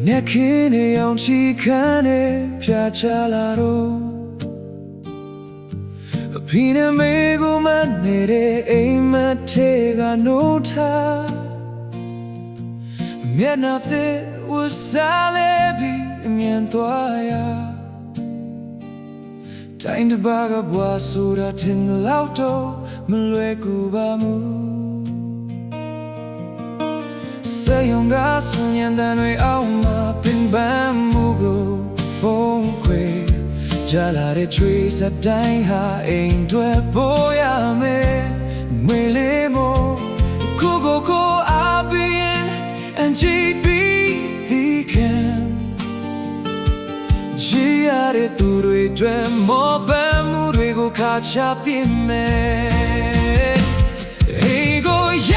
နဲ့ခင်းနေအောင်ချီခံနေဖြာချလာတော့အဖေနဲ့မေကိုမနေတဲ့အိမ်မထဲကနိုးထားမျက်နှာသစ်ဝစားလဲပြီးအမြင်သွားရတိုင်းတစ်ပါးကဘွားဆိုတာထင်လောက်တော့မလွယ်ကူပါဘူးစေယုံကဆွညံတန်တွေအောင်မှာပင်ပန်းမှုကိုဖုန်းခွေကြလာတဲ့ချွေးစတိုင်းဟာအိမ်တွေပေါ်ရမယ်မွေလေးမို့ကိုI'll be in and GB the can ကြည်ရတဲ့သူတွေတွေမောပန်းမှုတွေကိုခါချပြစ်မယ်အေးကိုရ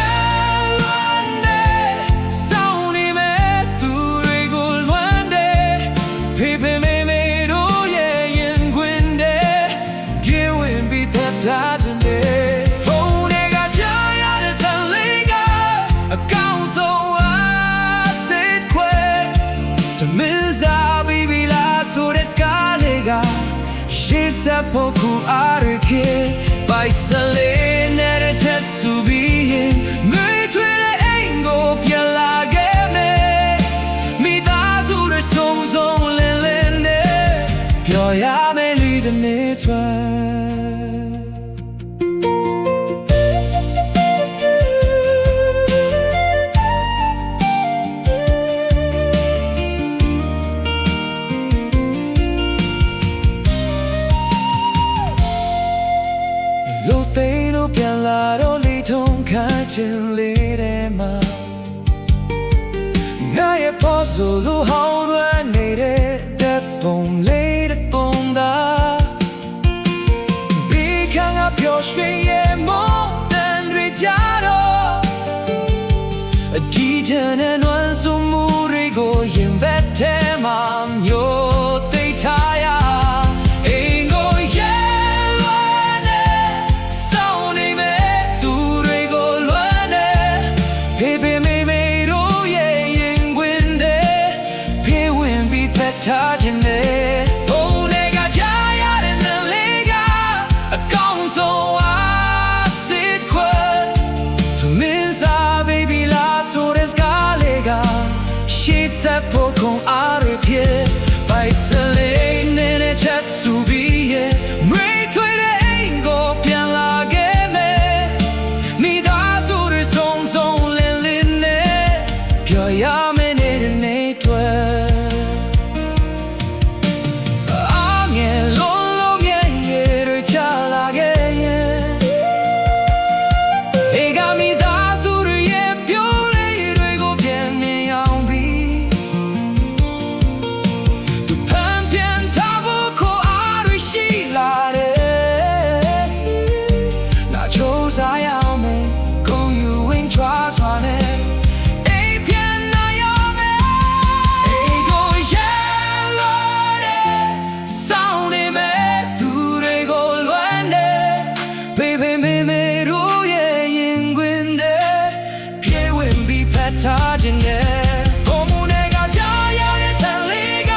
Sa poco arche by salene te subie me twere engo piala game mi da sure song lelene pyo ya me li de ne twaပြန်လာတော့လေထုံခံချင်လေးတဲ့မှာငါရဲ့ပေါ်ဆိုလိုဟောင်းရနေတဲ့တဲ့ပုံလေးတဲ့ပုံသာဒီခံကပျော်ရွှင်ရဲ့မောတန်တွေကြတော့အကြည့်ချင်တဲ့နွမ်းစုမှုတွေကိုရင်ဘက်ထဲမှာမျိုးသိထားရထားခြင်းနဲ့ဘုံတွေကကြားရတဲ့နလေးကအကောင်းဆုံးအားစစ်ခွဲသူမင်းစား baby လာဆိုတဲ့စကားလေးကရှေ့ဆက်ဖို့ခုံအားရဖြစ်ပိုက်စလေးနဲ့ချက်ဆူပြီးရဲ့မေးထွေးတဲ့အိမ်ကိုပြန်လာခဲ့မယ်မိသားစုတွေဆုံးလင်းလင်းနဲ့ပြောရမယ်နေတဲ့နေ့တွေထားခြင်းနဲ့ဘုံမူတွေကကြားရတဲ့တန်လေးက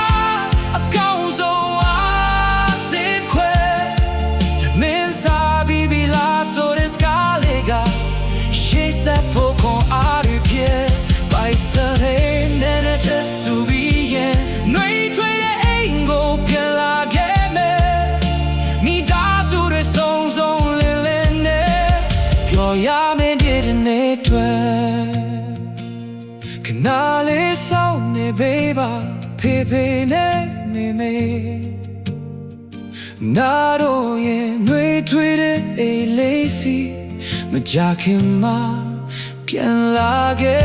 အကောင်းဆုံးအားစစ်ခွဲတမင်းစားပြီးပြီလားဆိုတဲ့စကားလေးကရှေ့ဆက်ဖို့ခွန်အားရဖြစ်ပိုက်စတဲ့နဲ့ချက်ဆူပြီးရဲ့နှွေးထွေးတဲ့အိမ်ကိုပြန်လာခဲ့မယ်မိသားစုတွေဆုံးလင်းလင်းနဲ့ပြောရမယ်ဒီနေ့တွေနာလေးဆောင်နေပေးပါဖေဖေနဲ့မေမေနာတို့ရဲ့နှွေးထွေးတဲ့အိမ်လေးစီမကြခင်မှာပြန်လာခဲ့